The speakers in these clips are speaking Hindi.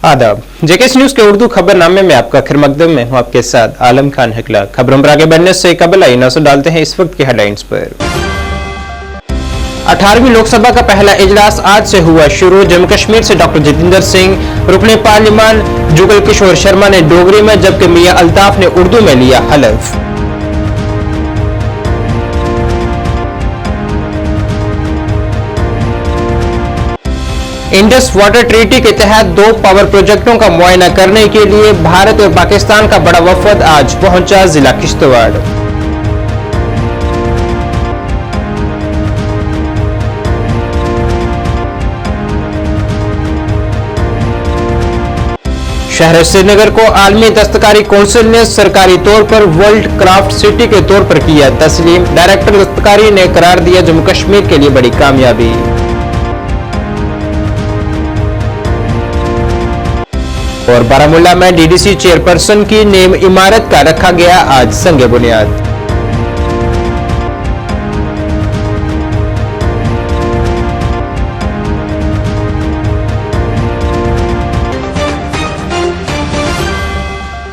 आदाब। जेकेएस न्यूज के उर्दू खबरनामे में आपका खैर मकदम में हूं आपके साथ आलम खान हकला। खबरों पर आगे बढ़ने से कबल आई नजर डालते हैं इस वक्त की हेडलाइंस पर। 18वीं लोकसभा का पहला इजलास आज से हुआ शुरू। जम्मू कश्मीर से डॉक्टर जितेंद्र सिंह, रुकने पार्लिमान जुगल किशोर शर्मा ने डोगरी में, जबकि मियां अल्ताफ ने उर्दू में लिया हलफ। इंडस वाटर ट्रीटी के तहत 2 पावर प्रोजेक्टों का मुआयना करने के लिए भारत और पाकिस्तान का बड़ा वफद आज पहुंचा जिला किश्तवाड़। शहर श्रीनगर को आलमी दस्तकारी कौंसिल ने सरकारी तौर पर वर्ल्ड क्राफ्ट सिटी के तौर पर किया तस्लीम। डायरेक्टर दस्तकारी ने करार दिया जम्मू कश्मीर के लिए बड़ी कामयाबी। और बारामूला में डीडीसी चेयरपर्सन की नेम इमारत का रखा गया आज संग बुनियाद।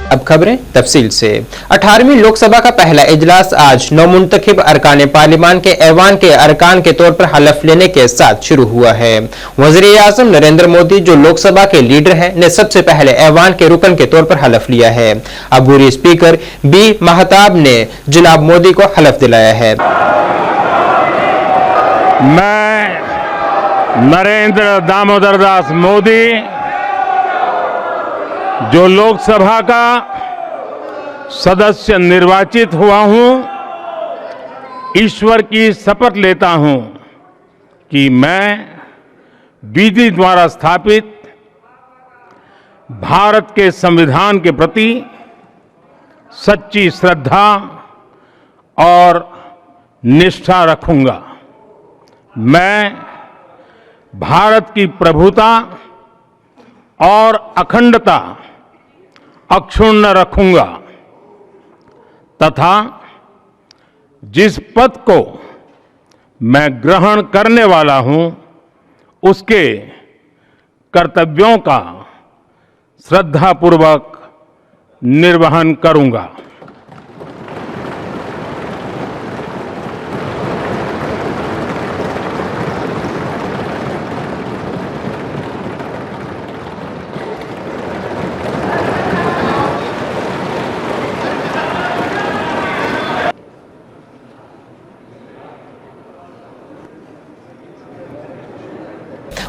अब खबरें तफसील से। 18वीं लोकसभा का पहला इजलास आज नौमुंतखब अरकान पार्लिमान के ऐवान के अरकान के तौर पर हलफ लेने के साथ शुरू हुआ है। वज़ीर-ए-आज़म नरेंद्र मोदी, जो लोकसभा के लीडर हैं, ने सबसे पहले ऐवान के रुकन के तौर पर हलफ लिया है। अबूरी स्पीकर बी महताब ने जनाब मोदी को हलफ दिलाया है। मैं नरेंद्र दामोदर दास मोदी, जो लोकसभा का सदस्य निर्वाचित हुआ हूं, ईश्वर की शपथ लेता हूं कि मैं विधि द्वारा स्थापित भारत के संविधान के प्रति सच्ची श्रद्धा और निष्ठा रखूंगा। मैं भारत की प्रभुता और अखंडता अक्षुण्ण रखूंगा तथा जिस पद को मैं ग्रहण करने वाला हूं, उसके कर्तव्यों का श्रद्धापूर्वक निर्वहन करूंगा।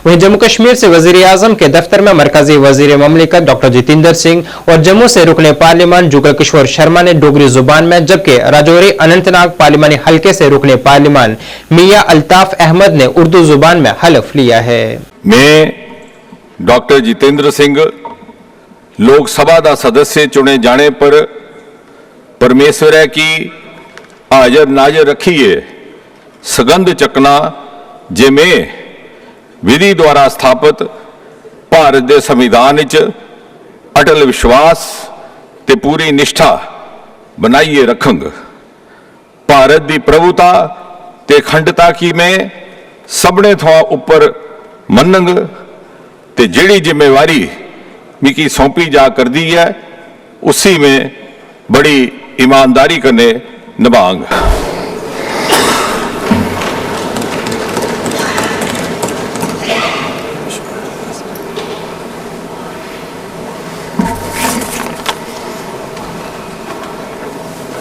वहीं जम्मू कश्मीर से वज़ीर-ए-आज़म के दफ्तर में मरकजी वज़ीर ममलिकत डॉक्टर जितेंद्र सिंह और जम्मू से रुकने पार्लिमान जुगल किशोर शर्मा ने डोगरी जुबान में, जबकि राजौरी अनंतनाग पार्लिमानी हलके से रुकने पार्लिमान मियां अल्ताफ अहमद ने उर्दू जुबान में हलफ लिया है। मैं डॉक्टर जितेंद्र सिंह लोकसभा का सदस्य चुने जाने पर परमेश्वर की हाजर नाजर रखिए सगंध चकना जे मैं विधि द्वारा स्थापित भारत के संविधान अटल विश्वास ते पूरी निष्ठा बनाइए रखूंगा। भारत की प्रभुता ते अखंडता की मैं सबने थोड़ा ऊपर मनंग ते जिहड़ी जिम्मेवारी मिकी सौंपी जा कर दी है, उसी में बड़ी ईमानदारी करने निभाऊंगा।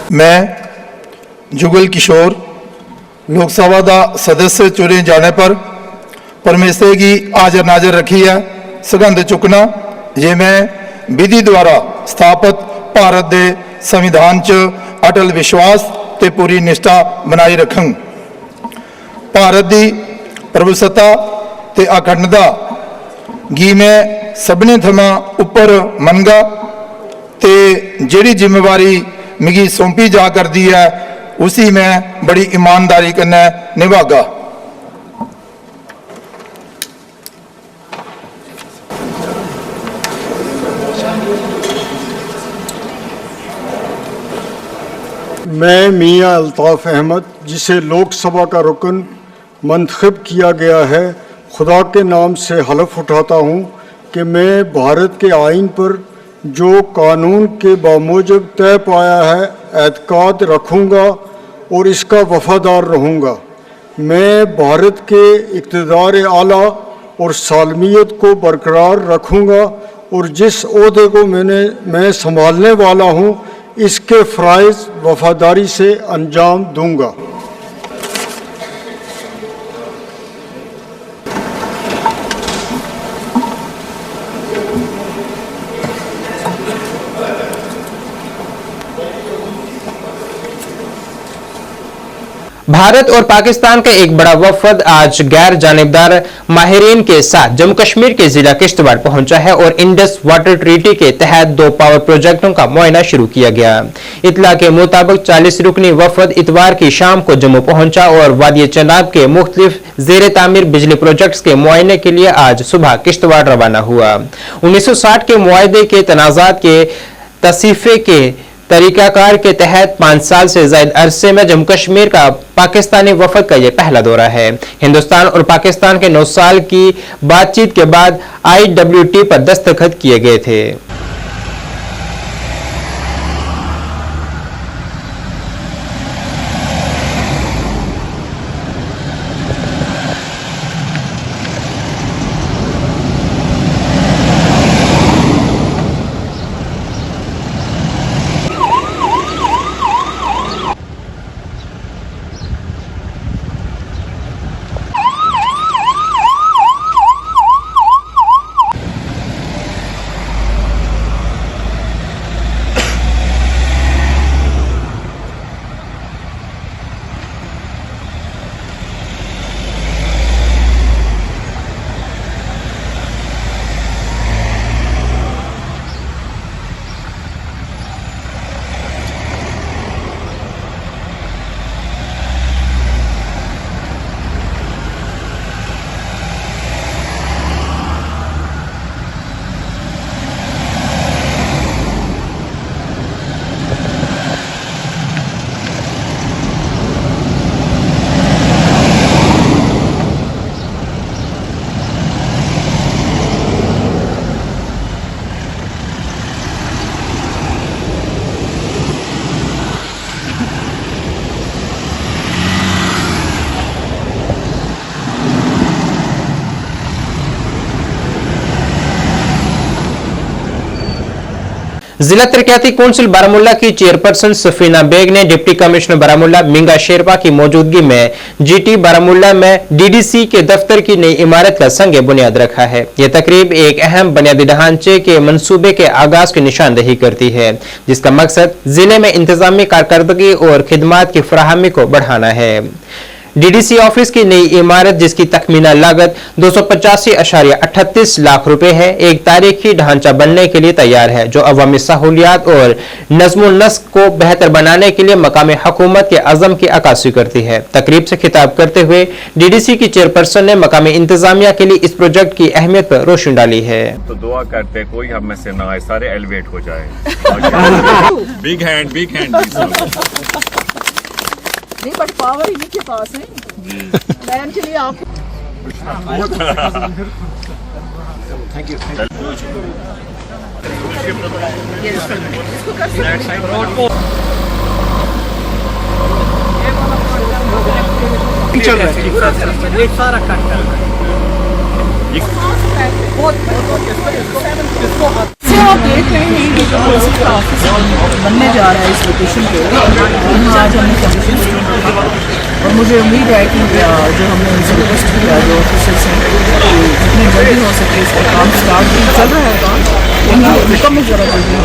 मैं जुगल किशोर लोकसभा का सदस्य चुने जाने पर परमेश्वर की हाजर नाजर रखी है सगंध चुकना जे मैं विधि द्वारा स्थापित भारत के संविधान च अटल विश्वास ते पूरी निष्ठा बनाई रखूं। भारत की प्रभुसत्ता ते अखंडता गी मैं सबने थमा उपर मनगा ते जिहड़ी जिम्मेवारी मिगी सौंपी जा कर दी है, उसी में बड़ी ईमानदारी कन्नै निभागा। मैं मियां अल्ताफ अहमद, जिसे लोकसभा का रुकन मंतखब किया गया है, खुदा के नाम से हलफ उठाता हूँ कि मैं भारत के आईन पर जो कानून के बामूजब तय पाया है एतकाद रखूँगा और इसका वफादार रहूँगा। मैं भारत के इक़्तिदार आला और सालमियत को बरकरार रखूँगा और जिस ओहदे को मैं संभालने वाला हूँ इसके फ़राइज़ वफादारी से अंजाम दूँगा। भारत और पाकिस्तान का एक बड़ा वफद आज गैर जानिबदार माहिरीन के साथ जम्मू कश्मीर के जिला किश्तवाड़ पहुंचा है और इंडस वाटर ट्रीटी के तहत 2 पावर प्रोजेक्टों का मुआयना शुरू किया गया। इतला के मुताबिक 40 रुकनी वफद इतवार की शाम को जम्मू पहुंचा और वादी चनाब के मुख्तलिफ जेर तामीर बिजली प्रोजेक्ट्स के मुआयने के लिए आज सुबह किश्तवाड़ रवाना हुआ। 1960 के मुआहदे के तनाजात के तसीफे के तरीकाकार के तहत 5 साल से ज्यादा अरसे में जम्मू कश्मीर का पाकिस्तानी वफद का यह पहला दौरा है। हिंदुस्तान और पाकिस्तान के 9 साल की बातचीत के बाद IWT पर दस्तखत किए गए थे। जिला तरक्याती कौंसिल बारामूला की चेयरपर्सन सफीना बेग ने डिप्टी कमिश्नर बारामूला मिंगा शेरपा की मौजूदगी में GT बारामूला में DDC के दफ्तर की नई इमारत का संग बुनियाद रखा है। यह तकरीब एक अहम बुनियादी ढांचे के मंसूबे के आगाज की निशानदेही करती है, जिसका मकसद जिले में इंतजामी कारकर्दगी और खिदमात की फराहमी को बढ़ाना है। DDC ऑफिस की नई इमारत, जिसकी तखमीना लागत 285.38 लाख रुपए है, एक तारीखी ढांचा बनने के लिए तैयार है जो अवामी सहूलियात और नज़्मुन नस्क को बेहतर बनाने के लिए मकामी हुकूमत के अज़म की अक्कासी करती है। तकरीब से खिताब करते हुए DDC की चेयरपर्सन ने मकामी इंतजामिया के लिए इस प्रोजेक्ट की अहमियत पर रोशनी डाली है। तो दुआ करते कोई हम में से ना आए, सारे एलिवेट हो जाए। बिग हैंड नहीं, बट पावर इन्हीं के पास है। मैन के लिए आप थैंक यू। चल रहा है सारा कट कर आप देख रहे हैं कि जो ऑफिस बनने जा रहा है इस लोकेशन पे, आज हमने कमीशन और मुझे उम्मीद है कि जो हमने उनसे रिक्वेस्ट किया जो ऑफिसर्स हैं जितनी जल्दी हो सके इसका काम स्टार्ट चल रहा है काम, लेकिन मुकम्मल ज़रा जल्दी हो।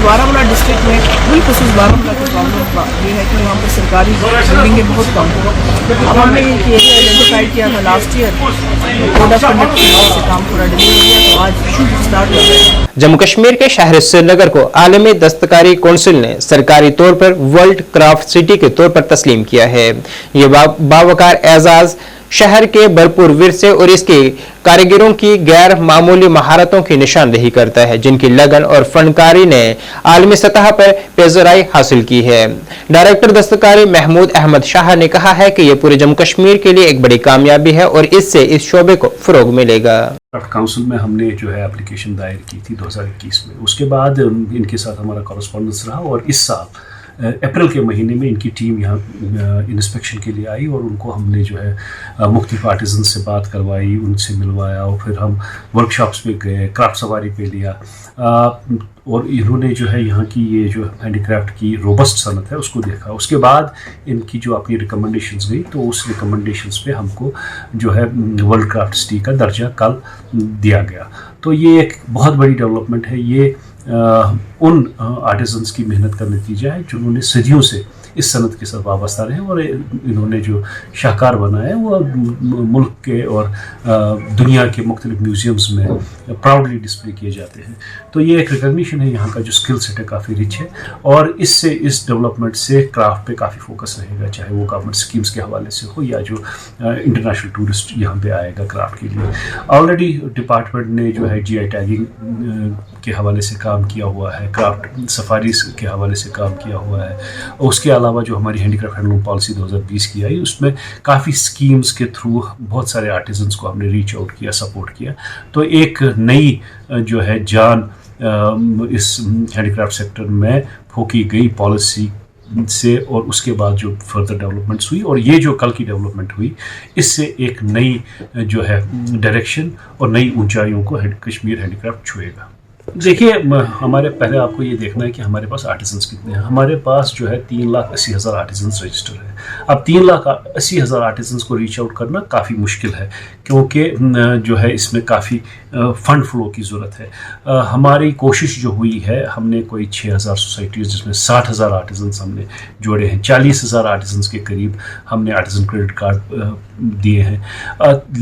बारामूला डिस्ट्रिक्ट में बिलखुसूस बारामूला की प्रॉब्लम ये है कि वहाँ पर सरकारी बिल्डिंगें बहुत कम हैं। अब हमने एक एरिया आइडेंटिफाइड किया था last year, code of conduct से काम पूरा डिले हो गया, तो आज शूट स्टार्ट हो गया। जम्मू कश्मीर के शहर श्रीनगर को आलमी दस्तकारी कौंसिल ने सरकारी तौर पर वर्ल्ड क्राफ्ट सिटी के तौर पर तस्लीम किया है। ये बावकार एजाज शहर के भरपूर विरसे और इसके कारीगरों की गैर मामूली महारतों की निशानदेही करता है, जिनकी लगन और फनकारी ने आलमी सतह पर पेशराई हासिल की है। डायरेक्टर दस्तकारी महमूद अहमद शाह ने कहा है कि यह पूरे जम्मू कश्मीर के लिए एक बड़ी कामयाबी है और इससे इस शोबे शोबे को फरोग मिलेगा। क्राफ्ट काउंसिल में हमने जो है एप्लीकेशन दायर की थी 2021 में। उसके बाद इनके साथ हमारा कॉरेस्पॉन्डेंस रहा और इस साल अप्रैल के महीने में इनकी टीम यहाँ इंस्पेक्शन के लिए आई और उनको हमने जो है मुख्तलिफ आर्टिजन से बात करवाई, उनसे मिलवाया और फिर हम वर्कशॉप्स पे गए, क्राफ्ट सवारी पे लिया और इन्होंने जो है यहाँ की ये जो हैंडीक्राफ्ट की रोबस्ट सनत है उसको देखा। उसके बाद इनकी जो अपनी रिकमेंडेशंस गई तो उस रिकमेंडेशंस पे हमको जो है वर्ल्ड क्राफ्ट सिटी का दर्जा कल दिया गया। तो ये एक बहुत बड़ी डेवलपमेंट है। ये उन आर्टिजन्स की मेहनत का नतीजा है जिन्होंने सदियों से इस सनत के साथ वाबस्ता रहे और इन्होंने जो शाहकार बनाया है वो मुल्क के और दुनिया के मुख्तलिफ म्यूजियम्स में प्राउडली डिस्प्ले किए जाते हैं। तो ये एक रिकग्निशन है, यहाँ का जो स्किल सेट है काफ़ी रिच है और इससे इस डेवलपमेंट से क्राफ्ट पे काफ़ी फोकस रहेगा, चाहे वो गवर्नमेंट स्कीम्स के हवाले से हो या जो इंटरनेशनल टूरिस्ट यहाँ पे आएगा क्राफ्ट के लिए। ऑलरेडी डिपार्टमेंट ने जो है GI टैगिंग के हवाले से काम किया हुआ है, क्राफ्ट सफारीज के हवाले से काम किया हुआ है। उसके अलावा जो हमारी हैंडीक्राफ्ट हैंडलूम पॉलिसी 2020 की आई उसमें काफ़ी स्कीम्स के थ्रू बहुत सारे आर्टिजन्स को हमने रीच आउट किया, सपोर्ट किया। तो एक नई जो है जान इस हैंडीक्राफ्ट सेक्टर में फूकी गई पॉलिसी से और उसके बाद जो फर्दर डेवलपमेंट्स हुई और ये जो कल की डेवलपमेंट हुई इससे एक नई जो है डायरेक्शन और नई ऊंचाइयों को कश्मीर हैंडीक्राफ्ट छुएगा। देखिए, हमारे पहले आपको ये देखना है कि हमारे पास आर्टिजन्स कितने हैं। हमारे पास जो है 3,80,000 आर्टिजन्स रजिस्टर है। अब 3,80,000 आर्टिजन्स को रीच आउट करना काफ़ी मुश्किल है क्योंकि जो है इसमें काफ़ी फंड फ्लो की ज़रूरत है। हमारी कोशिश जो हुई है, हमने कोई 6,000 सोसाइटीज़ जिसमें 60,000 आर्टिजन्स हमने जोड़े हैं, 40,000 आर्टिजन्स के करीब हमने आर्टिजन क्रेडिट कार्ड दिए हैं।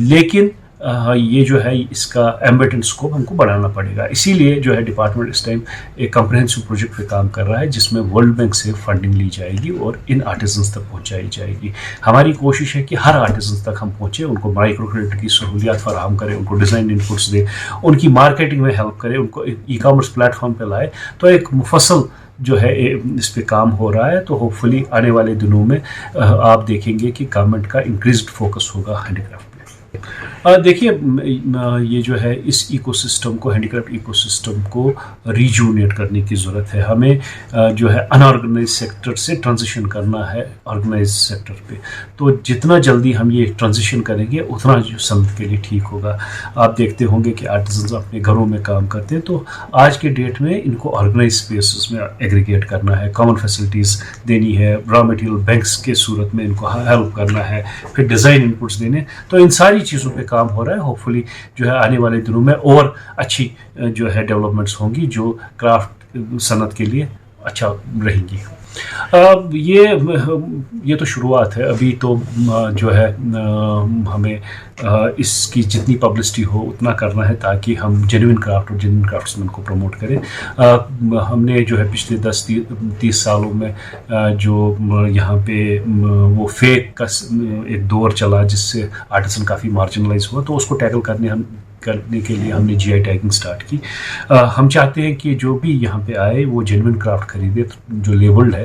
लेकिन ये जो है इसका एम्बिट एंड स्कोप हमको बढ़ाना पड़ेगा। इसीलिए जो है डिपार्टमेंट इस टाइम एक कम्प्रहेंसिव प्रोजेक्ट पे काम कर रहा है जिसमें वर्ल्ड बैंक से फंडिंग ली जाएगी और इन आर्टिजन्स तक पहुंचाई जाएगी। हमारी कोशिश है कि हर आर्टिजन्स तक हम पहुंचे, उनको माइक्रो क्रेडिट की सहूलियात फराहम करें, उनको डिज़ाइन इनपुट्स दें, उनकी मार्केटिंग में हेल्प करें, उनको ई-कॉमर्स प्लेटफॉर्म पर लाए। तो एक मुफस्सल जो है इस पे काम हो रहा है। तो होपफुली आने वाले दिनों में आप देखेंगे कि गवर्नमेंट का इंक्रीज्ड फोकस होगा हैंडीक्राफ्ट। देखिए, ये जो है इस इकोसिस्टम को, हैंडीक्राफ्ट इकोसिस्टम को रिजुविनेट करने की ज़रूरत है। हमें जो है अनऑर्गेनाइज सेक्टर से ट्रांजिशन करना है ऑर्गेनाइज सेक्टर पे। तो जितना जल्दी हम ये ट्रांजिशन करेंगे उतना जो सनत के लिए ठीक होगा। आप देखते होंगे कि आर्टिजन्स अपने घरों में काम करते हैं, तो आज के डेट में इनको ऑर्गेनाइज स्पेसेस में एग्रीगेट करना है, कॉमन फैसिलिटीज़ देनी है, रॉ मटेरियल बैंक्स के सूरत में इनको हेल्प करना है, फिर डिज़ाइन इनपुट्स देने। तो इन सारी चीज़ों पे काम हो रहा है। होपफुली जो है आने वाले दिनों में और अच्छी जो है डेवलपमेंट्स होंगी जो क्राफ्ट सनत के लिए अच्छा रहेंगी। ये तो शुरुआत है। अभी तो जो है हमें इसकी जितनी पब्लिसिटी हो उतना करना है ताकि हम जेन्युइन क्राफ्ट और जेन्युइन क्राफ्ट्समैन को प्रमोट करें। हमने जो है पिछले 10-30 सालों में जो यहाँ पे वो फेक का एक दौर चला जिससे आर्टिसन काफ़ी मार्जिनलाइज हुआ, तो उसको टैकल करने के लिए हमने GI टैगिंग स्टार्ट की। हम चाहते हैं कि जो भी यहाँ पे आए वो जेन्युइन क्राफ्ट खरीदे जो लेबल्ड है,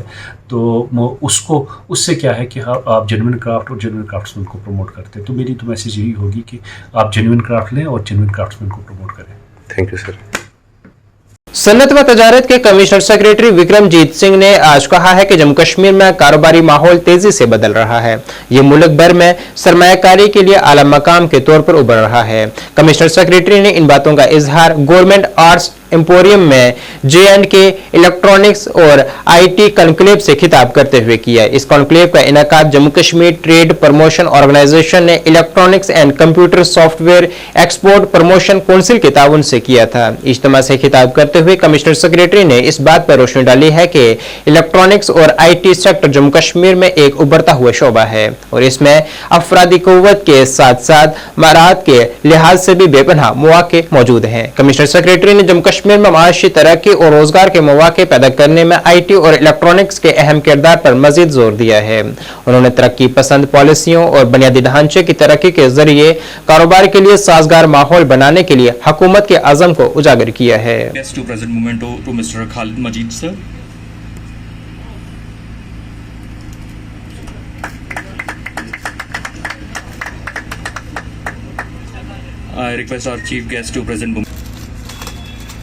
तो उसको उससे क्या है कि आप जेन्युइन क्राफ्ट और जेन्युइन क्राफ्ट्समैन को प्रमोट करते हैं। तो मेरी तो मैसेज यही होगी कि आप जेन्युइन क्राफ्ट लें और जेन्युइन क्राफ्ट्समैन को प्रमोट करें। Thank you sir. सनत व तजारत के कमिश्नर सेक्रेटरी विक्रमजीत सिंह ने आज कहा है कि जम्मू कश्मीर में कारोबारी माहौल तेजी से बदल रहा है। ये मुल्क भर में सरमायाकारी के लिए आला मकाम के तौर पर उभर रहा है। कमिश्नर सेक्रेटरी ने इन बातों का इजहार गवर्नमेंट आर्ट्स एम्पोरियम में J&K इलेक्ट्रॉनिक्स और IT कॉन्क्लेव से खिताब करते हुए किया। इस कॉन्क्लेव का इनेकाद Jammu Kashmir trade promotion organisation ने electronics and computer software export promotion council के ताउन से किया था। इज्तिमा से खिताब करते हुए कमिश्नर सेक्रेटरी ने इस बात पर रोशनी डाली है कि इलेक्ट्रॉनिक्स और IT सेक्टर जम्मू कश्मीर में एक उभरता हुआ शोबा है और इसमें अफरादी कुव्वत के साथ साथ महारत के लिहाज से भी बेपनाह मौके मौजूद हैं। कमिश्नर सेक्रेटरी ने जम्मू कश्मीर में माशी तरक्की और रोजगार के मौके पैदा करने में IT और इलेक्ट्रॉनिक्स के अहम किरदार पर मजीद जोर दिया है। उन्होंने तरक्की पसंद पॉलिसियों और बुनियादी ढांचे की तरक्की के जरिए कारोबार के लिए साजगार माहौल बनाने के लिए हुकूमत के अज़म को उजागर किया है। I request our chief guest to present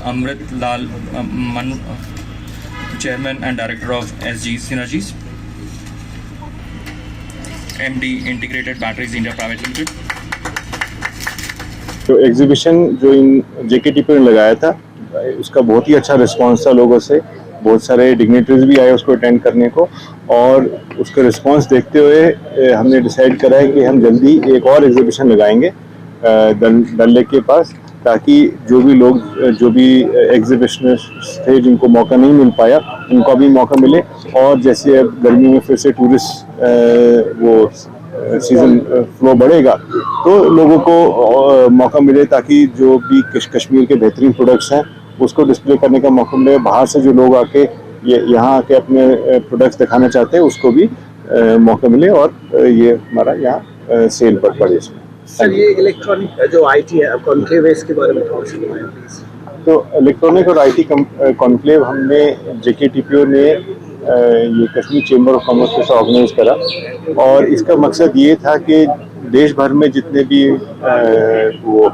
Amrit Lal Manu, Chairman and Director of SG Synergies, MD Integrated Batteries India Private Limited. जो एग्जीबिशन जो इन JKTP ने लगाया था उसका बहुत ही अच्छा रिस्पांस था लोगों से। बहुत सारे डिग्निटरीज भी आए उसको अटेंड करने को, और उसका रिस्पांस देखते हुए हमने डिसाइड करा है कि हम जल्दी एक और एग्जीबिशन लगाएंगे डल लेक के पास, ताकि जो भी लोग जो भी एग्जीबिशनर्स थे जिनको मौका नहीं मिल पाया उनको भी मौका मिले। और जैसे अब गर्मी में फिर से टूरिस्ट वो सीज़न फ्लो बढ़ेगा तो लोगों को मौका मिले, ताकि जो भी कश्मीर के बेहतरीन प्रोडक्ट्स हैं उसको डिस्प्ले करने का मौका मिले। बाहर से जो लोग आके यहाँ आके अपने प्रोडक्ट्स दिखाना चाहते हैं उसको भी मौका मिले, और ये हमारा यहाँ सेल पर पड़े इसमें। सर, ये इलेक्ट्रॉनिक जो आईटी है कॉन्क्लेव, इसके बारे में थोड़ा सा बताएं प्लीज। तो इलेक्ट्रॉनिक और आईटी कॉन्क्लेव हमने JKTPO ने ये कश्मीर चेंबर ऑफ कॉमर्स के साथ ऑर्गेनाइज करा, और इसका मकसद ये था कि देश भर में जितने भी वो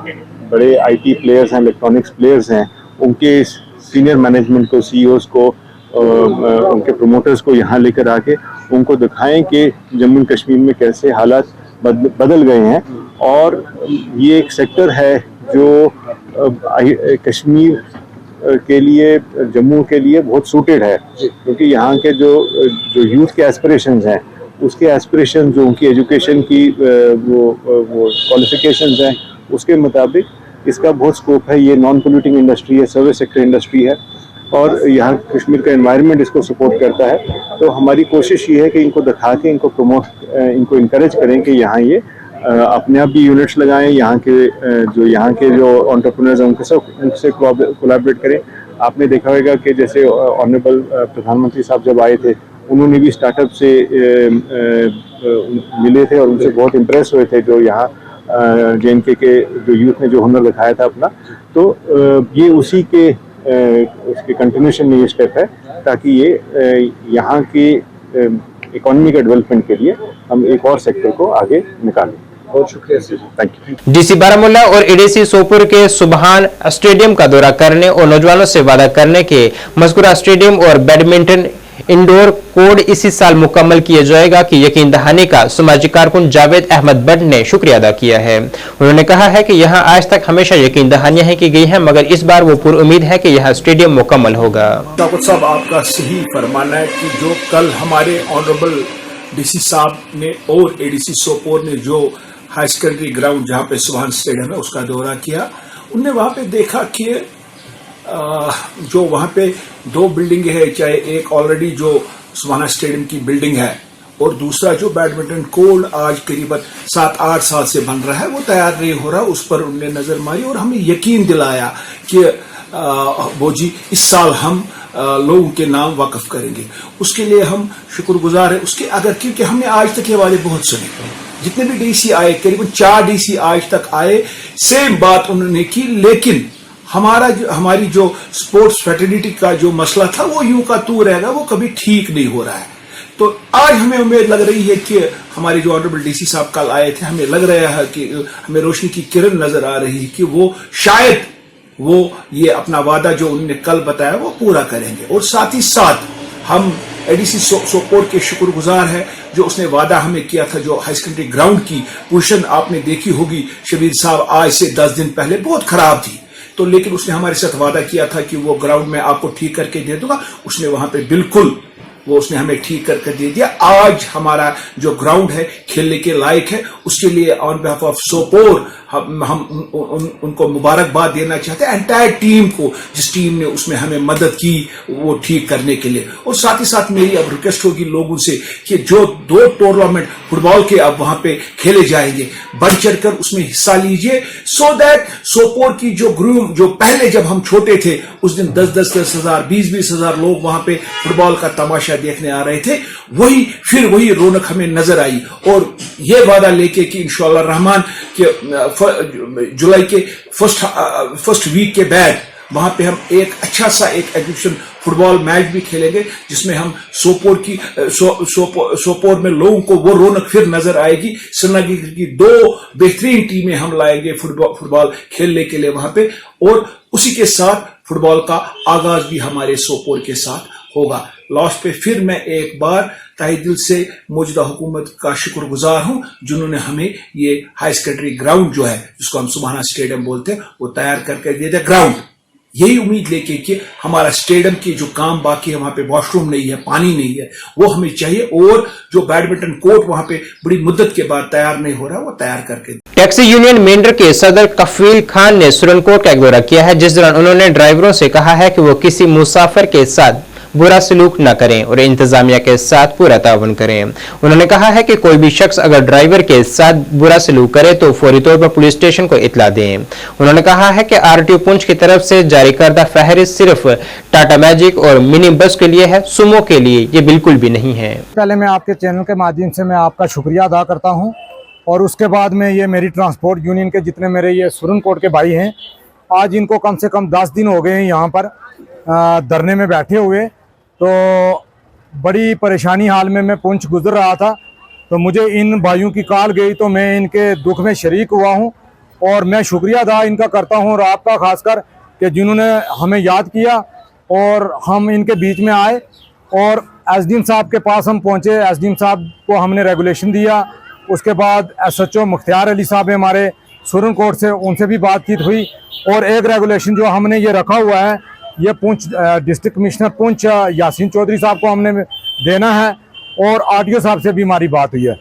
बड़े आईटी प्लेयर्स हैं, इलेक्ट्रॉनिक्स प्लेयर्स हैं, उनके सीनियर मैनेजमेंट को, CEOs को, उनके प्रोमोटर्स को यहाँ लेकर आके उनको दिखाएं कि जम्मू कश्मीर में कैसे हालात बदल गए हैं। और ये एक सेक्टर है जो कश्मीर के लिए, जम्मू के लिए बहुत सूटेड है, क्योंकि यहाँ के जो यूथ के एस्पिरेशंस हैं, उसके एस्पिरेशन जो उनकी एजुकेशन की वो क्वालिफिकेशंस हैं उसके मुताबिक इसका बहुत स्कोप है। ये नॉन पोल्यूटिंग इंडस्ट्री है, सर्विस सेक्टर इंडस्ट्री है, और यहाँ कश्मीर का एनवायरनमेंट इसको सपोर्ट करता है। तो हमारी कोशिश ये है कि इनको दिखा के, इनको प्रमोट, इनको इनकरेज करें कि यहाँ ये अपने आप भी यूनिट्स लगाएं, यहाँ के जो एंटरप्रेन्योर्स हैं उनसे कोलैबोरेट करें। आपने देखा होगा कि जैसे ऑनरेबल प्रधानमंत्री साहब जब आए थे, उन्होंने भी स्टार्टअप से मिले थे और उनसे बहुत इम्प्रेस हुए थे, जो यहाँ JNK के जो यूथ ने जो हुनर दिखाया था अपना। तो ये उसी के उसके कंटिन्यूशन में ये स्टेप है, ताकि ये यहाँ की इकोनॉमी के डेवलपमेंट के लिए हम एक और सेक्टर को आगे निकालें। बहुत शुक्रिया sir, thank you. DC Baramulla और ADC सोपुर के सुबहान स्टेडियम का दौरा करने और नौजवानों से वादा करने के मज़कूरा स्टेडियम और बैडमिंटन इंडोर कोड इसी साल मुकम्मल किया जाएगा कि यकीन दहाने का समाजी कारकुन जावेद अहमद बट ने शुक्रिया अदा किया है। उन्होंने कहा है कि यहाँ आज तक हमेशा यकीन दहानियां की गई हैं, मगर इस बार वो पूरी उम्मीद है कि यहाँ स्टेडियम मुकम्मल होगा। डॉक्टर साहब, आपका सही फरमाना है कि जो कल हमारे ऑनरेबल DC साहब ने और ADC सोपोर ने जो हाई सेकेंडरी ग्राउंड जहाँ पे सुभान स्टेडियम है उसका दौरा किया, उनने वहाँ पे देखा कि जो वहाँ पे दो बिल्डिंग है, चाहे एक ऑलरेडी जो सुभाना स्टेडियम की बिल्डिंग है और दूसरा जो बैडमिंटन कोर्ट आज करीबन 7-8 साल से बन रहा है वो तैयार नहीं हो रहा, उस पर उन्होंने नजर मारी और हमें यकीन दिलाया कि वो जी इस साल हम लोगों के नाम वाकफ करेंगे। उसके लिए हम शुक्रगुजार है उसके, अगर क्योंकि हमने आज तक ये वाले बहुत सुने, जितने भी DC आए, करीबन 4 DC आज तक आए, सेम बात उन्होंने की, लेकिन हमारी जो स्पोर्ट्स फ्रेटर्निटी का जो मसला था वो यूं का तू रहेगा, वो कभी ठीक नहीं हो रहा है। तो आज हमें उम्मीद लग रही है कि हमारे जो ऑनरेबल DC साहब कल आए थे, हमें लग रहा है कि हमें रोशनी की किरण नजर आ रही है कि वो शायद वो ये अपना वादा जो उन्होंने कल बताया वो पूरा करेंगे। और साथ ही साथ हम ADC सोपोर के शुक्रगुजार है जो उसने वादा हमें किया था, जो हाई सेकेंडरी ग्राउंड की पोजीशन आपने देखी होगी, शबीर साहब आज से 10 दिन पहले बहुत खराब थी, तो लेकिन उसने हमारे साथ वादा किया था कि वो ग्राउंड में आपको ठीक करके दे दूंगा, उसने वहां पे बिल्कुल वो उसने हमें ठीक करके दे दिया। आज हमारा जो ग्राउंड है खेलने के लायक है, उसके लिए ऑन बिहाफ ऑफ सोपोर हम उनको मुबारकबाद देना चाहते हैं, एंटायर टीम को, जिस टीम ने उसमें हमें मदद की वो ठीक करने के लिए। और साथ ही साथ मेरी अब रिक्वेस्ट होगी लोगों से कि जो 2 टूर्नामेंट फुटबॉल के अब वहां पे खेले जाएंगे, बढ़ चढ़कर उसमें हिस्सा लीजिए, सो दैट सोपोर की जो ग्रूम, जो पहले जब हम छोटे थे उस दिन 10-10 हजार 20-20 हजार लोग वहां पे फुटबॉल का तमाशा देखने आ रहे थे, वही रौनक हमें नजर आई। और ये वादा लेके कि इंशाअल्लाह रहमान के जुलाई के फर्स्ट वीक के बाद वहां पे हम एक अच्छा सा एक एग्जीबिशन फुटबॉल मैच भी खेलेंगे, जिसमें हम सोपोर में लोगों को वो रौनक फिर नजर आएगी। श्रीनगर की 2 बेहतरीन टीमें हम लाएंगे फुटबॉल खेलने के लिए वहां पे, और उसी के साथ फुटबॉल का आगाज भी हमारे सोपोर के साथ होगा। लास्ट पे फिर मैं एक बार तहे दिल से मौजूदा हुकूमत का शुक्रगुजार हूं, जिन्होंने हमें ये हाई सेकेंडरी ग्राउंड जो है, जिसको हम सुबहाना स्टेडियम बोलते हैं, वो तैयार करके दिया था। ग्राउंड यही उम्मीद लेके कि हमारा स्टेडियम की जो काम बाकी है, वहां पे वॉशरूम नहीं है, पानी नहीं है, वो हमें चाहिए, और जो बैडमिंटन कोर्ट वहां पे बड़ी मुद्दत के बाद तैयार नहीं हो रहा, वो तैयार करके। टैक्सी यूनियन मेंढर के सदर कफील खान ने सुरनकोट का दौरा किया है, जिस दौरान उन्होंने ड्राइवरों से कहा है कि वो किसी मुसाफिर के साथ बुरा सलूक न करें और इंतजामिया के साथ पूरा ताउन करें। उन्होंने कहा है कि कोई भी शख्स अगर ड्राइवर के साथ बुरा सलूक करे तो फौरी तौर पर पुलिस स्टेशन को इतला दें। उन्होंने कहा है कि आरटीओ पुंछ की तरफ से जारी करदा फहरिस्त सिर्फ टाटा मैजिक और मिनी बस के लिए है, सुमो के लिए ये बिल्कुल भी नहीं है। पहले मैं आपके चैनल के माध्यम से मैं आपका शुक्रिया अदा करता हूँ, और उसके बाद में ये मेरी ट्रांसपोर्ट यूनियन के जितने मेरे ये सुरनकोट के भाई हैं, आज इनको कम से कम 10 दिन हो गए हैं यहाँ पर धरने में बैठे हुए। तो बड़ी परेशानी हाल में मैं पुंछ गुजर रहा था, तो मुझे इन भाइयों की कॉल गई, तो मैं इनके दुख में शरीक हुआ हूँ, और मैं शुक्रिया अदा इनका करता हूँ, और आपका खासकर कि जिन्होंने हमें याद किया और हम इनके बीच में आए, और एसडीएम साहब के पास हम पहुँचे। एसडीएम साहब को हमने रेगुलेशन दिया, उसके बाद एसएचओ मुख्तियार अली साहब हमारे सुरनकोट से, उनसे भी बातचीत हुई, और एक रेगुलेशन जो हमने ये रखा हुआ है, ये पुंछ डिस्ट्रिक्ट कमिश्नर पुंछ यासीन चौधरी साहब को हमने देना है, और आरटीओ साहब से भी हमारी बात हुई है।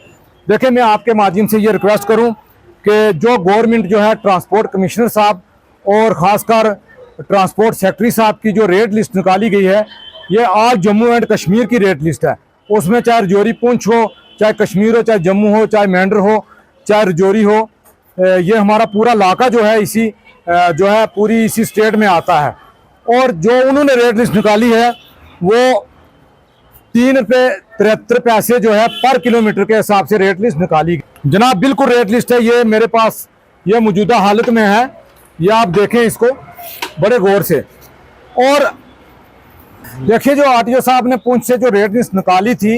देखिए, मैं आपके माध्यम से ये रिक्वेस्ट करूं कि जो गवर्नमेंट जो है, ट्रांसपोर्ट कमिश्नर साहब और ख़ासकर ट्रांसपोर्ट सेक्रेटरी साहब की जो रेट लिस्ट निकाली गई है, ये आज जम्मू एंड कश्मीर की रेट लिस्ट है। उसमें चाहे रजौरी पुंछ हो, चाहे कश्मीर हो, चाहे जम्मू हो, चाहे मेंढर हो, चाहे रजौरी हो, ये हमारा पूरा इलाका जो है इसी जो है पूरी इसी स्टेट में आता है। और जो उन्होंने रेट लिस्ट निकाली है वो 3 रुपये 73 पैसे जो है पर किलोमीटर के हिसाब से रेट लिस्ट निकाली गई। जनाब, बिल्कुल रेट लिस्ट है, ये मेरे पास ये मौजूदा हालत में है, ये आप देखें इसको बड़े गौर से। और देखिए, जो आरटीओ साहब ने पुंछ से जो रेट लिस्ट निकाली थी,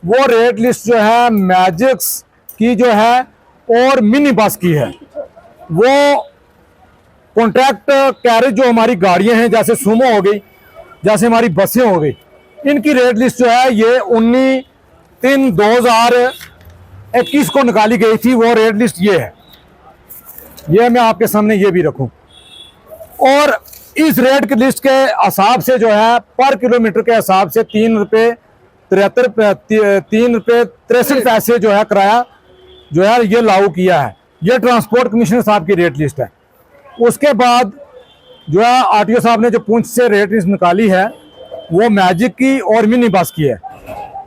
वो रेट लिस्ट जो है मैजिक्स की जो है और मिनी बस की है। वो कॉन्ट्रैक्ट कैरेज जो हमारी गाड़ियां हैं, जैसे सुमो हो गई, जैसे हमारी बसें हो गई, इनकी रेट लिस्ट जो है ये 19/3/2021 को निकाली गई थी। वो रेट लिस्ट ये है, ये मैं आपके सामने ये भी रखूं। और इस रेट लिस्ट के हिसाब से जो है पर किलोमीटर के हिसाब से 3 रुपये 63 पैसे जो है किराया जो है ये लागू किया है। ये ट्रांसपोर्ट कमिश्नर साहब की रेट लिस्ट है। उसके बाद जो है आरटीओ साहब ने जो पुंछ से रेट लिस्ट निकाली है, वो मैजिक की और मिनी बस की है।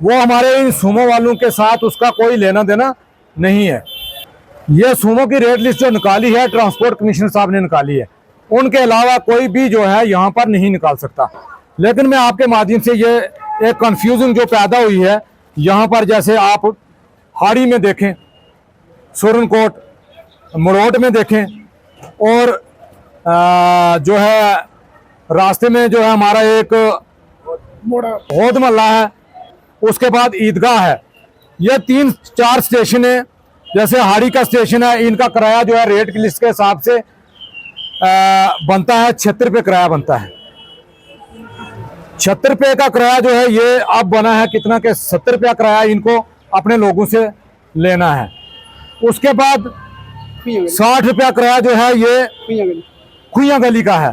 वो हमारे इन सुमो वालों के साथ उसका कोई लेना देना नहीं है। ये सुमो की रेट लिस्ट जो निकाली है, ट्रांसपोर्ट कमिश्नर साहब ने निकाली है, उनके अलावा कोई भी जो है यहाँ पर नहीं निकाल सकता। लेकिन मैं आपके माध्यम से ये एक कंफ्यूजन जो पैदा हुई है यहाँ पर, जैसे आप हाड़ी में देखें, सुरनकोट मड़ोट में देखें, और जो है रास्ते में जो है हमारा एक होद महल्ला है, उसके बाद ईदगाह है। ये 3-4 स्टेशन है। जैसे हाड़ी का स्टेशन है, इनका किराया जो है रेट की लिस्ट के हिसाब से बनता है 76 रुपये किराया बनता है। 76 रुपये का किराया जो है ये अब बना है कितना के 70 रुपया किराया इनको अपने लोगों से लेना है। उसके बाद 60 रुपया किराया जो है ये खुइया गली का है।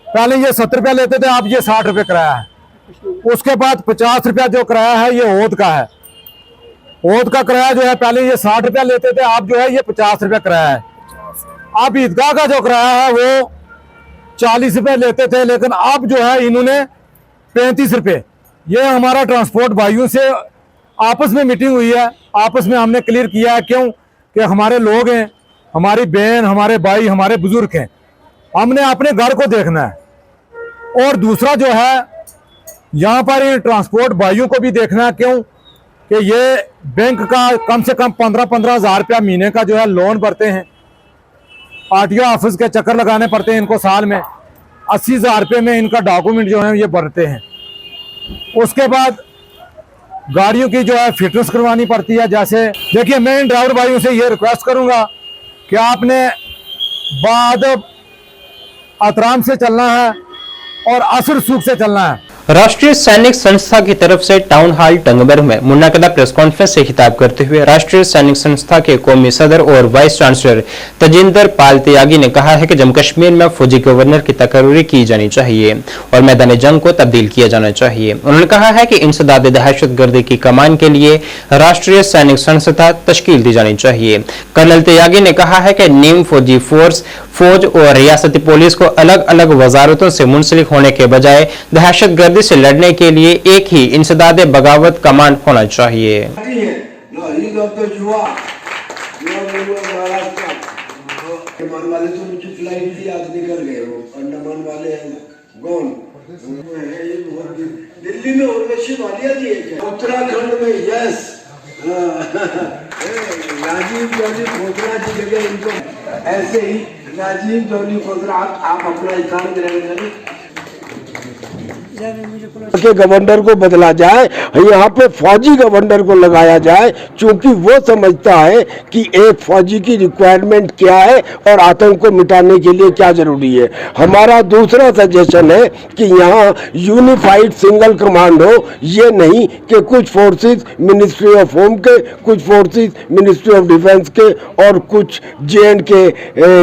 पहले ये 70 रुपया लेते थे, अब ये 60 रुपये किराया है। उसके बाद 50 रुपया जो किराया है ये होद का है। होद का किराया जो है पहले ये 60 रुपया लेते थे, अब जो है ये 50 रुपया किराया है। अब ईदगाह का जो किराया है वो 40 रुपये लेते थे, लेकिन अब जो है इन्होंने 35 रुपये। ये हमारा ट्रांसपोर्ट भाइयों से आपस में मीटिंग हुई है, आपस में हमने क्लियर किया है। क्यों कि हमारे लोग हैं, हमारी बहन, हमारे भाई, हमारे बुजुर्ग हैं, हमने अपने घर को देखना है। और दूसरा जो है यहाँ पर इन ट्रांसपोर्ट भाइयों को भी देखना है। क्यों कि ये बैंक का कम से कम 15-15 हज़ार रुपया महीने का जो है लोन भरते हैं। आरटीओ ऑफिस के चक्कर लगाने पड़ते हैं इनको साल में। 80,000 रुपये में इनका डॉक्यूमेंट जो है ये भरते हैं। उसके बाद गाड़ियों की जो है फिटनेस करवानी पड़ती है। जैसे देखिए, मैं इन ड्राइवर भाइयों से ये रिक्वेस्ट करूंगा कि आपने बाद एहतराम से चलना है और असर सूख से चलना है। राष्ट्रीय सैनिक संस्था की तरफ से टाउन हॉल टंगबर्ग में मुनक्कदा प्रेस कॉन्फ्रेंस से खिताब करते हुए राष्ट्रीय सैनिक संस्था के कौमी सदर और वाइस चांसलर तजिंदर पाल त्यागी ने कहा है कि जम्मू कश्मीर में फौजी गवर्नर की तकर्री की जानी चाहिए और मैदान जंग को तब्दील किया जाना चाहिए। उन्होंने कहा है कि इंसदाद दहशतगर्दी की कमान के लिए राष्ट्रीय सैनिक संस्था तश्कील दी जानी चाहिए। कर्नल त्यागी ने कहा है कि नीम फौजी फोर्स, फौज और रियासती पुलिस को अलग अलग वजारतों से मुंसलिक होने के बजाय दहशतगर्दी से लड़ने के लिए एक ही इंसदाद बगावत कमान होना चाहिए। दिल्ली में उर्वशी वालिया जी उत्तराखंड में यस राजीव जौहरी खोसला की जगह इनको ऐसे ही राजीव जौहरी खोसला आप अपना स्थान ग्रहण करें के गवर्नर को बदला जाए, यहाँ पे फौजी गवर्नर को लगाया जाए, क्योंकि वो समझता है कि एक फौजी की रिक्वायरमेंट क्या है और आतंक को मिटाने के लिए क्या जरूरी है। हमारा दूसरा सजेशन है कि यहाँ यूनिफाइड सिंगल कमांड हो, ये नहीं कि कुछ फोर्सेस मिनिस्ट्री ऑफ होम के, कुछ फोर्सेस मिनिस्ट्री ऑफ डिफेंस के और कुछ J&K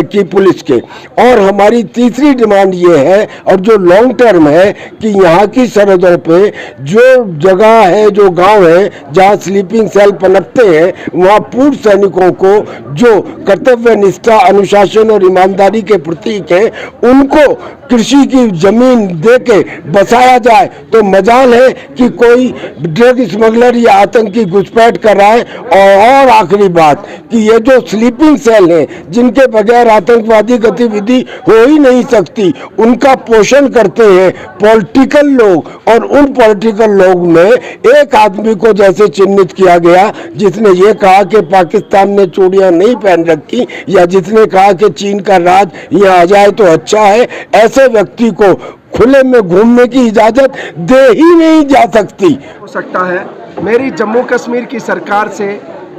की पुलिस के। और हमारी तीसरी डिमांड ये है और जो लॉन्ग टर्म है कि यहाँ की सरहदों पे जो जगह है, जो गांव है जहाँ स्लीपिंग सेल पनपते हैं, वहाँ पूर्व सैनिकों को जो कर्तव्य निष्ठा, अनुशासन और ईमानदारी के प्रतीक हैं, उनको कृषि की जमीन देके बसाया जाए। तो मजाल है कि कोई ड्रग स्मगलर या आतंकी घुसपैठ कर रहा है। और आखिरी बात कि ये जो स्लीपिंग सेल हैं, जिनके बगैर आतंकवादी गतिविधि हो ही नहीं सकती, उनका पोषण करते हैं पॉलिटिकल लोग। और उन पॉलिटिकल लोग में एक आदमी को जैसे चिन्हित किया गया जिसने ये कहा कि पाकिस्तान ने चूड़ियां नहीं पहन रखी, या जिसने कहा कि चीन का राज यहाँ आ जाए तो अच्छा है, ऐसे व्यक्ति को खुले में घूमने की इजाजत दे ही नहीं जा सकती। हो सकता है मेरी जम्मू कश्मीर की सरकार से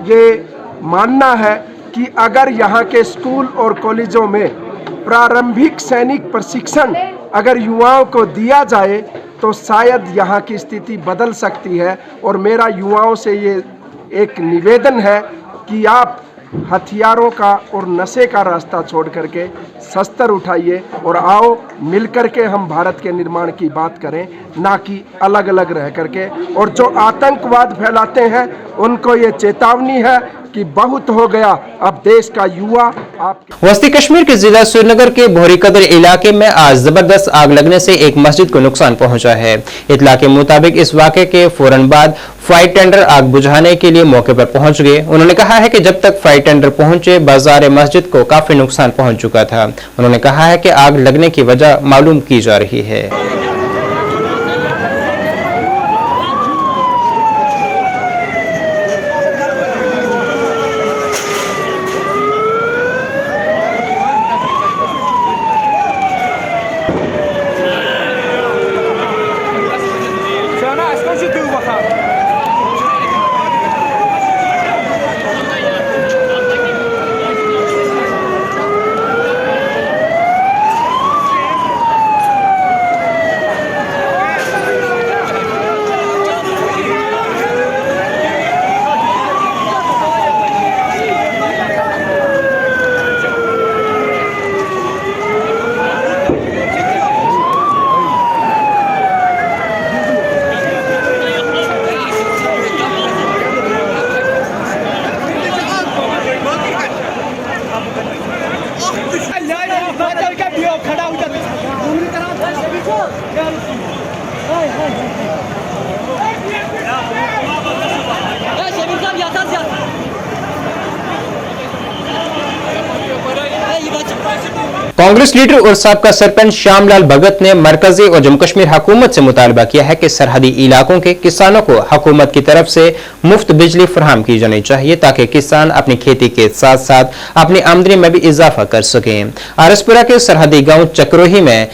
ये मानना है कि अगर यहाँ के स्कूल और कॉलेजों में प्रारंभिक सैनिक प्रशिक्षण अगर युवाओं को दिया जाए तो शायद यहाँ की स्थिति बदल सकती है। और मेरा युवाओं से ये एक निवेदन है कि आप हथियारों का और नशे का रास्ता छोड़ करके शस्त्र उठाइए और आओ मिलकर के हम भारत के निर्माण की बात करें, ना कि अलग अलग रह करके। और जो आतंकवाद फैलाते हैं उनको ये चेतावनी है कि बहुत हो गया, अब देश का युवा आपके। वस्ती कश्मीर के जिला श्रीनगर के भोरी कदर इलाके में आज जबरदस्त आग लगने से एक मस्जिद को नुकसान पहुंचा है। इत्तला के मुताबिक इस वाक़े के फौरन बाद फायर टेंडर आग बुझाने के लिए मौके पर पहुंच गए। उन्होंने कहा है कि जब तक फायर टेंडर पहुंचे बाजार मस्जिद को काफी नुकसान पहुंच चुका था। उन्होंने कहा है कि आग लगने की वजह मालूम की जा रही है। कांग्रेस लीडर और साबका सरपंच श्यामलाल भगत ने मरकजी और जम्मू कश्मीर हुकूमत से मुतालबा किया है कि सरहदी इलाकों के किसानों को हुकूमत की तरफ से मुफ्त बिजली फराहम की जानी चाहिए ताकि किसान अपनी खेती के साथ साथ अपनी आमदनी में भी इजाफा कर सकें। आरएसपुरा के सरहदी गांव चक्रोही में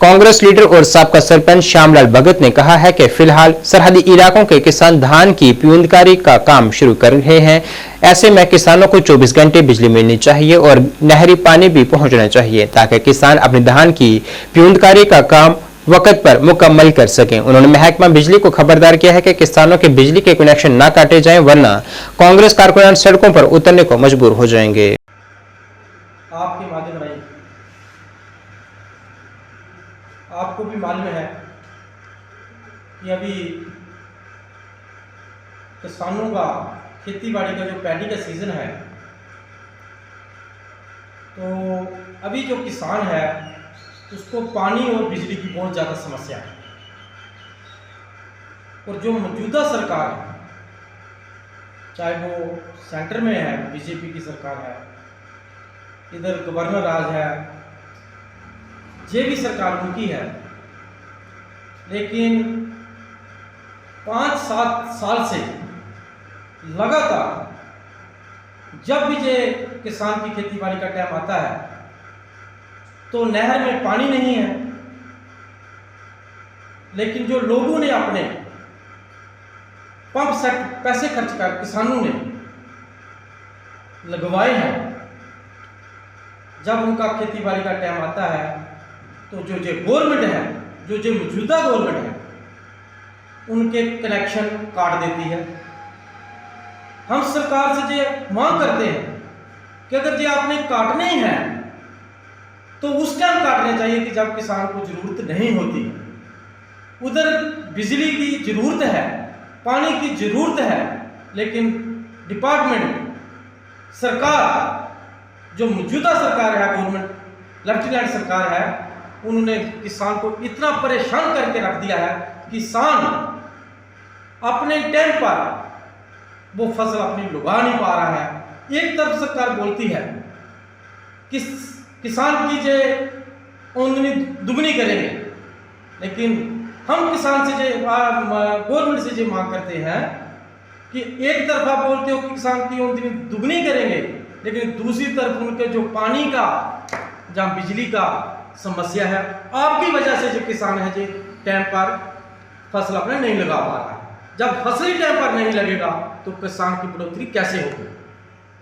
कांग्रेस लीडर और साबका सरपंच श्यामलाल भगत ने कहा है कि फिलहाल सरहदी इलाकों के किसान धान की प्यूंदकारी का काम शुरू कर रहे हैं। ऐसे में किसानों को 24 घंटे बिजली मिलनी चाहिए और नहरी पानी भी पहुंचना चाहिए ताकि किसान अपने धान की प्यूंदकारी का काम वक्त पर मुकम्मल कर सकें। उन्होंने महकमा बिजली को खबरदार किया है कि किसानों के बिजली के कनेक्शन न काटे जाएं, वरना कांग्रेस कारकुनान सड़कों पर उतरने को मजबूर हो जाएंगे। आपके माध्यम रही, आपको भी मालूम है कि अभी किसानों का खेती बाड़ी का जो पैडी का सीजन है, तो अभी जो किसान है उसको पानी और बिजली की बहुत ज़्यादा समस्या है। और जो मौजूदा सरकार है, चाहे वो सेंटर में है, बीजेपी की सरकार है, इधर गवर्नर राज है, ये भी सरकार उनकी है, लेकिन 5-7 साल से लगातार जब भी ये किसान की खेती बाड़ी का टाइम आता है तो नहर में पानी नहीं है। लेकिन जो लोगों ने अपने पंप सेट पैसे खर्च कर किसानों ने लगवाए हैं, जब उनका खेती बाड़ी का टाइम आता है तो जो गवर्नमेंट है, जो मौजूदा गवर्नमेंट है, उनके कनेक्शन काट देती है। हम सरकार से ये मांग करते हैं कि अगर ये आपने काटने ही है तो उस टाइम काटने चाहिए कि जब किसान को जरूरत नहीं होती। उधर बिजली की जरूरत है, पानी की जरूरत है, लेकिन डिपार्टमेंट सरकार, जो मौजूदा सरकार है, गवर्नमेंट लेफ्टिनेंट सरकार है, उन्होंने किसान को इतना परेशान करके रख दिया है, किसान अपने टाइम पर वो फसल अपनी लुगा नहीं पा रहा है। एक तरफ सरकार बोलती है कि किसान की जो आमदनी दुगनी करेंगे, लेकिन हम किसान से गवर्नमेंट से जो मांग करते हैं कि एक तरफ आप बोलते हो कि किसान की आमदनी दुगनी करेंगे, लेकिन दूसरी तरफ उनके जो पानी का, जहाँ बिजली का समस्या है, आपकी वजह से जो किसान है जो टाइम पर फसल अपने नहीं लगा पा रहा है। जब फसल ही टाइम पर नहीं लगेगा तो किसान की बढ़ोतरी कैसे होगी?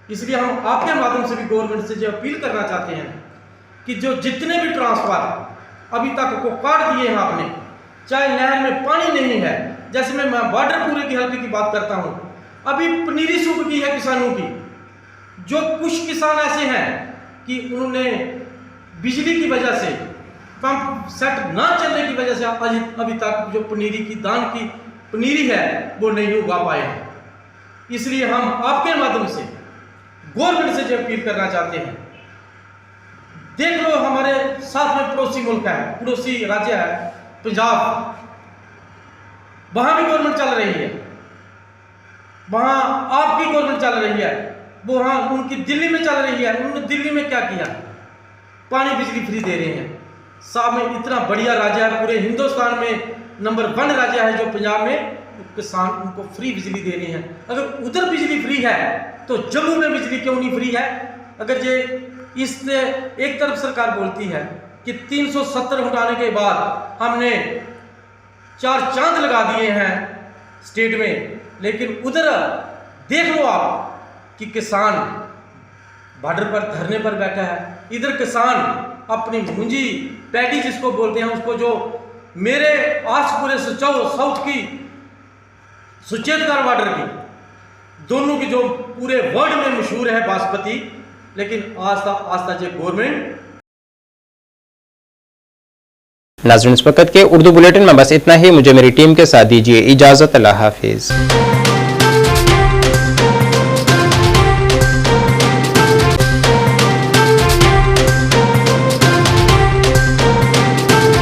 इसलिए हम आपके माध्यम से भी गवर्नमेंट से जो अपील करना चाहते हैं कि जो जितने भी ट्रांसफार्मर अभी तक को काट दिए हैं आपने, चाहे नहर में पानी नहीं है, जैसे मैं बॉर्डर पूरे की हल्के की बात करता हूँ, अभी पनीरी सूख गई है किसानों की। जो कुछ किसान ऐसे हैं कि उन्होंने बिजली की वजह से, पंप सेट ना चलने की वजह से अभी तक जो पनीरी की दान की पनीरी है वो नहीं उगा पाए हैं। इसलिए हम आपके माध्यम से गवर्नमेंट से जो अपील करना चाहते हैं, देख लो हमारे साथ में पड़ोसी मुल्क है, पड़ोसी राज्य है पंजाब, वहां भी गवर्नमेंट चल रही है, वहां आपकी गवर्नमेंट चल रही है, वो वहां उनकी दिल्ली में चल रही है। उन्होंने दिल्ली में क्या किया? पानी बिजली फ्री दे रहे हैं। साहब में इतना बढ़िया राज्य है, पूरे हिंदुस्तान में नंबर 1 राज्य है जो पंजाब में किसान उनको फ्री बिजली दे रहे हैं। अगर उधर बिजली फ्री है तो जम्मू में बिजली क्यों नहीं फ्री है? अगर ये इससे एक तरफ सरकार बोलती है कि 370 हटाने के बाद हमने 4 चांद लगा दिए हैं स्टेट में, लेकिन उधर देख लो आप कि किसान बॉर्डर पर धरने पर बैठा है। इधर किसान अपनी मुंजी पैडी जिसको बोलते हैं, उसको जो मेरे आस पूरे साउथ की सुचेतगढ़ बॉर्डर की, दोनों की जो पूरे वर्ल्ड में मशहूर है बासमती, लेकिन आज तक ये गवर्नमेंट। नाज़रीन, इस वक्त के उर्दू बुलेटिन में बस इतना ही। मुझे मेरी टीम के साथ दीजिए इजाजत। अल्लाह हाफिज।